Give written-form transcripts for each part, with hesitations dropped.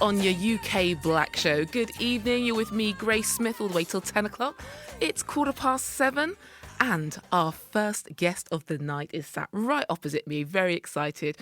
on your UK Black Show. Good evening, you're with me, Grace Smith, all the way till 10 o'clock. It's 7:15, and our first guest of the night is sat right opposite me, very excited.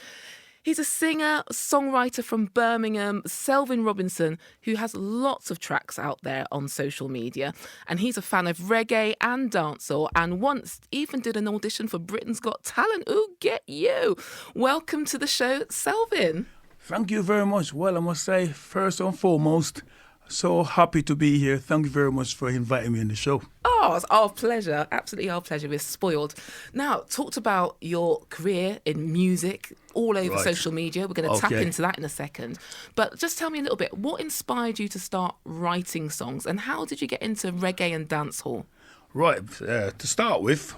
He's a singer, songwriter from Birmingham, Selvin Robinson, who has lots of tracks out there on social media. And he's a fan of reggae and dancehall, and once even did an audition for Britain's Got Talent. Ooh, get you. Welcome to the show, Selvin. Thank you very much. Well, I must say, first and foremost, so happy to be here. Thank you very much for inviting me on the show. Oh, it's our pleasure. Absolutely our pleasure. We're spoiled. Now, talked about your career in music all over social media. We're going to tap into that in a second. But just tell me a little bit, what inspired you to start writing songs, and how did you get into reggae and dancehall? Right, to start with,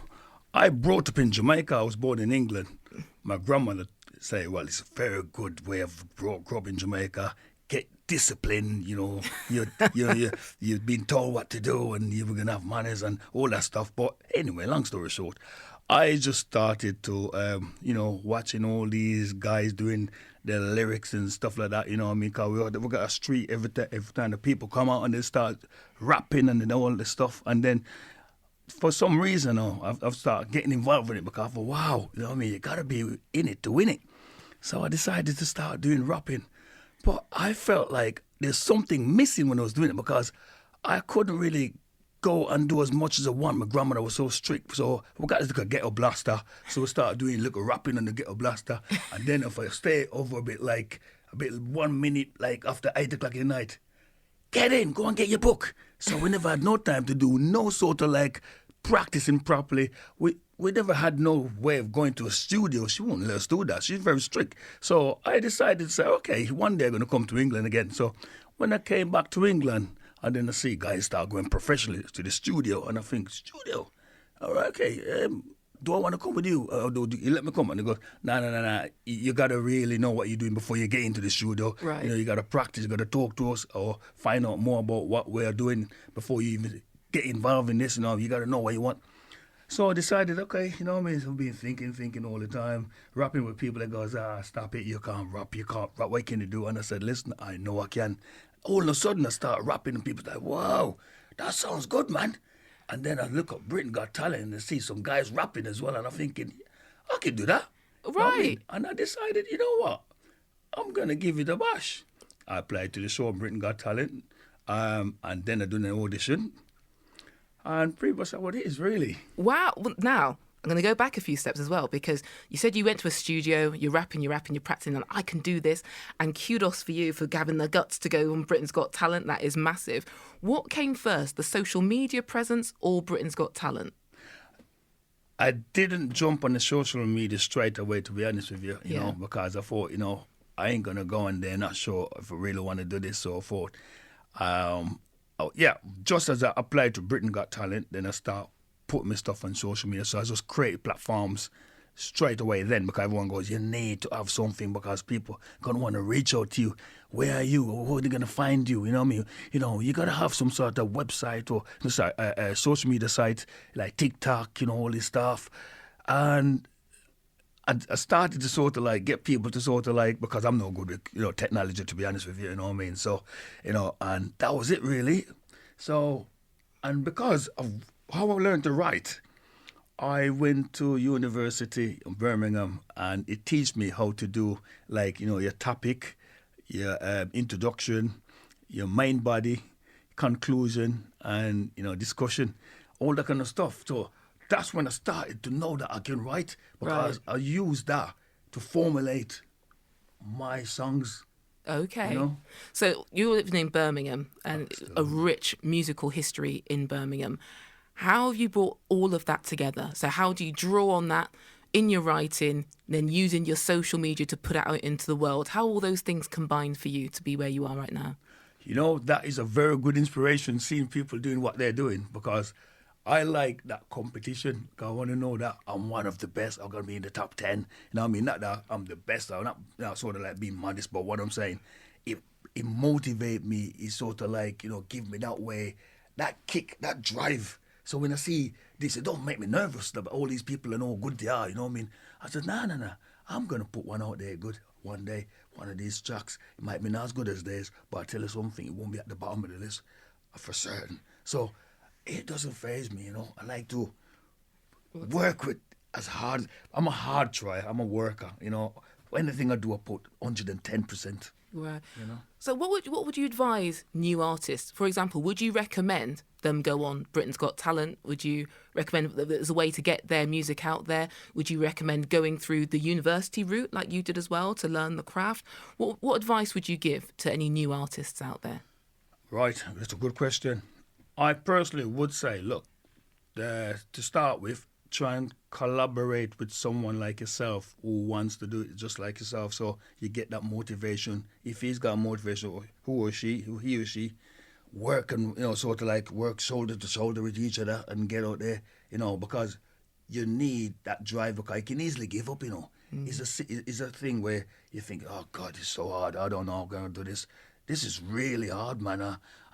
I brought up in Jamaica. I was born in England. My grandmother said, well, it's a very good way of growing up in Jamaica. Get discipline, you've been told what to do and you were going to have manners and all that stuff. But anyway, long story short, I just started to, watching all these guys doing their lyrics and stuff like that, you know what I mean? Because we got a street every time the people come out and they start rapping and all this stuff. And then for some reason, I've started getting involved in it because I thought, wow, you know what I mean? You got to be in it to win it. So I decided to start doing rapping. But I felt like there's something missing when I was doing it because I couldn't really go and do as much as I want. My grandmother was so strict. So we got this ghetto blaster. So we started doing a little rapping on the ghetto blaster. And then if I stay over a bit 1 minute, like after 8 o'clock in the night, get in, go and get your book. So we never had no time to do no sort of like practicing properly. We never had no way of going to a studio. She won't let us do that. She's very strict. So I decided to say, okay, one day I'm going to come to England again. So when I came back to England, and then I see guys start going professionally to the studio, and I think, studio? All right, okay, do I want to come with you? Or do you let me come? And they go, no. You got to really know what you're doing before you get into the studio. Right. You got to practice, you got to talk to us or find out more about what we're doing before you even get involved in this. You got to know what you want. So I decided, okay, you know what I mean? So I've been thinking all the time, rapping with people that goes, stop it, you can't rap, what can you do? And I said, listen, I know I can. All of a sudden I start rapping and people like, wow, that sounds good, man. And then I look up Britain Got Talent and I see some guys rapping as well, and I'm thinking, I can do that. Right. You know what I mean? And I decided, you know what? I'm going to give it a bash. I applied to the show Britain Got Talent, and then I did an audition. And pretty much what it is, really. Wow. Well, now, I'm going to go back a few steps as well, because you said you went to a studio, you're rapping, you're practicing, and I can do this. And kudos for you for having the guts to go on Britain's Got Talent. That is massive. What came first, the social media presence or Britain's Got Talent? I didn't jump on the social media straight away, to be honest with you, you know, because I thought, I ain't going to go in there, not sure if I really want to do this, so I thought, just as I applied to Britain Got Talent, then I start putting my stuff on social media. So I just created platforms straight away then, because everyone goes, you need to have something because people going to want to reach out to you. Where are you? Who are they going to find you? You know what I mean? You got to have some sort of website or social media site like TikTok, all this stuff. And I started to sort of like get people to sort of like, because I'm no good with, technology, to be honest with you, you know what I mean? So, and that was it really. So, and because of how I learned to write, I went to university in Birmingham and it teach me how to do like, your topic, your introduction, your main body, conclusion, and, discussion, all that kind of stuff. So that's when I started to know that I can write, because I use that to formulate my songs. Okay. So you were living in Birmingham and a rich musical history in Birmingham. How have you brought all of that together? So how do you draw on that in your writing, then using your social media to put it out into the world? How all those things combine for you to be where you are right now? That is a very good inspiration, seeing people doing what they're doing, because I like that competition. I want to know that I'm one of the best. I'm going to be in the top 10. You know what I mean? Not that I'm the best. I'm not sort of like being modest, but what I'm saying, it motivates me. It sort of like, give me that way, that kick, that drive. So when I see this, it don't make me nervous that all these people and how good they are, you know what I mean? I said, no. I'm going to put one out there good. one day, one of these tracks, it might be not as good as theirs, but I tell you something, it won't be at the bottom of the list for certain. So it doesn't faze me, I like to work with as hard. I'm a hard try. I'm a worker, Anything I do, I put 110%. Right. So what would you advise new artists? For example, would you recommend them go on Britain's Got Talent? Would you recommend that there's a way to get their music out there? Would you recommend going through the university route like you did as well to learn the craft? What advice would you give to any new artists out there? Right, that's a good question. I personally would say, look, to start with, try and collaborate with someone like yourself who wants to do it just like yourself, so you get that motivation. If he's got motivation, he or she, work and sort of like work shoulder to shoulder with each other and get out there, because you need that drive. Because you can easily give up, It's a thing where you think, oh God, it's so hard. I don't know how I'm gonna do this. This is really hard, man,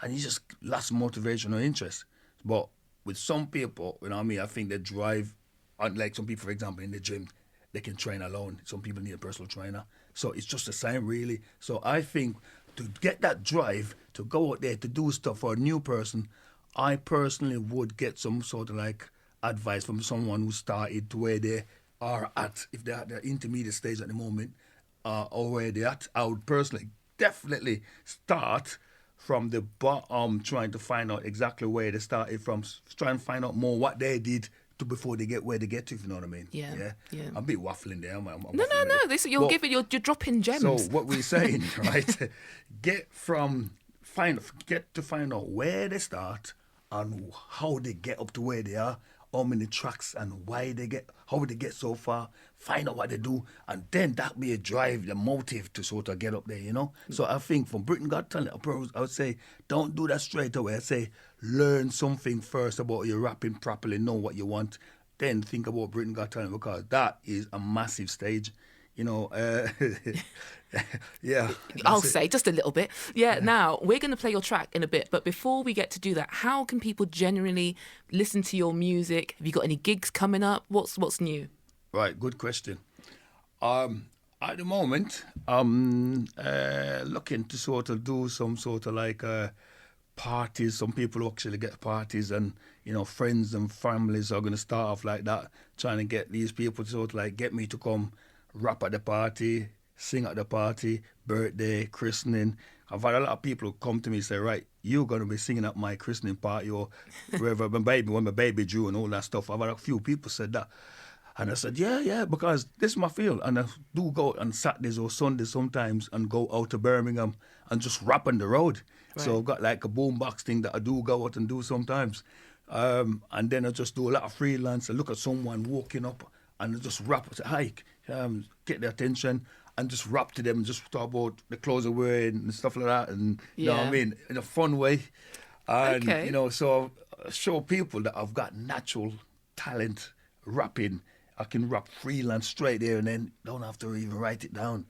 and you just lost motivation or interest. But with some people, I think they drive, like some people, for example, in the gym, they can train alone. Some people need a personal trainer. So it's just the same, really. So I think to get that drive, to go out there, to do stuff for a new person, I personally would get some sort of like advice from someone who started to where they are at, if they're at the intermediate stage at the moment, or where they're at. I would personally definitely start from the bottom, trying to find out exactly where they started from, trying to find out more what they did to before they get where they get to, if you know what I mean. Yeah. I'm a bit waffling there. I'm No. You're dropping gems. So what we're saying, right? Get to find out where they start and how they get up to where they are, how many tracks and how they get so far, find out what they do, and then that be a drive, the motive to sort of get up there, So I think from Britain Got Talent, I would say don't do that straight away. I say learn something first about your rapping properly, know what you want, then think about Britain Got Talent, because that is a massive stage. Yeah. I'll say just a little bit. Now, we're going to play your track in a bit, but before we get to do that, how can people generally listen to your music? Have you got any gigs coming up? What's new? Right, good question. At the moment, I'm looking to sort of do some sort of like parties. Some people actually get parties, and friends and families are going to start off like that, trying to get these people to sort of like get me to come rap at the party, sing at the party, birthday, christening. I've had a lot of people who come to me and say, right, you're going to be singing at my christening party or wherever when my baby drew and all that stuff. I've had a few people said that. And I said, yeah, because this is my field. And I do go on Saturdays or Sundays sometimes and go out to Birmingham and just rap on the road. Right. So I've got like a boombox thing that I do go out and do sometimes. And then I just do a lot of freelance. I look at someone walking up and I just rap. I say, hi, get their attention and just rap to them and just talk about the clothes they're wearing and stuff like that. And you know what I mean? In a fun way. And, so I show people that I've got natural talent rapping. I can rap freelance straight there and then don't have to even write it down.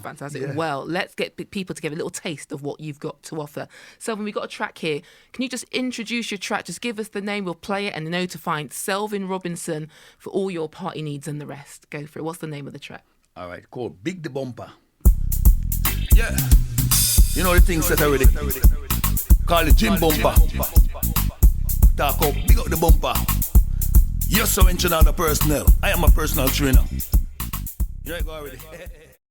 Fantastic. Yeah. Well, let's get people to give a little taste of what you've got to offer. Selvin, we've got a track here. Can you just introduce your track? Just give us the name, we'll play it, and know to find Selvin Robinson for all your party needs and the rest. Go for it. What's the name of the track? All right, called Big the Bumper. Yeah. You know the thing set already. Call it Gym Bumper. Talk about big up the bumper. You're so internal personnel. I am a personal trainer. You know it go already.